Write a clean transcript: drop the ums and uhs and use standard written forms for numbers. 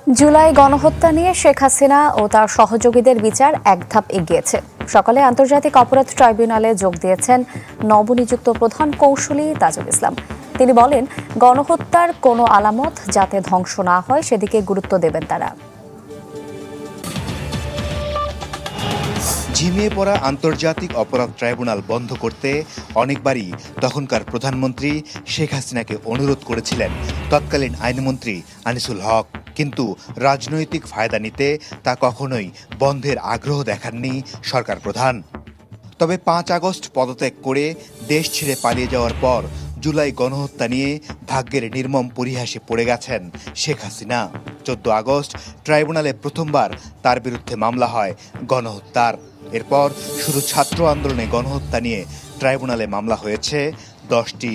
জুলাই গণহত্যা নিয়ে শেখ হাসিনা ও তার সহযোগীদের বিচার এক ধাপ এগিয়েছে। সকালে আন্তর্জাতিক অপরাধ ট্রাইব্যুনালে যোগ দিয়েছেন নবনিযুক্ত প্রধান কৌঁসুলি তাজুল ইসলাম। তিনি বলেন, গণহত্যার কোনো আলামত যাতে ধ্বংস না হয় সেদিকে গুরুত্ব দেবেন তারা। ঝিমিয়ে পড়া আন্তর্জাতিক অপরাধ ট্রাইব্যুনাল বন্ধ করতে অনেকবারই তখনকার প্রধানমন্ত্রী শেখ হাসিনাকে অনুরোধ করেছিলেন তৎকালীন আইনমন্ত্রী আনিসুল হক, কিন্তু রাজনৈতিক ফায়দা নিতে তা কখনোই বন্ধের আগ্রহ দেখাননি সরকার প্রধান। তবে ৫ আগস্ট পদত্যাগ করে দেশ ছেড়ে পালিয়ে যাওয়ার পর জুলাই গণহত্যা নিয়ে ভাগ্যের নির্মম পরিহাসে পড়ে গেছেন শেখ হাসিনা। ১৪ আগস্ট ট্রাইব্যুনালে প্রথমবার তার বিরুদ্ধে মামলা হয় গণহত্যার। এরপর শুধু ছাত্র আন্দোলনে গণহত্যা নিয়ে ট্রাইব্যুনালে মামলা হয়েছে ১০টি।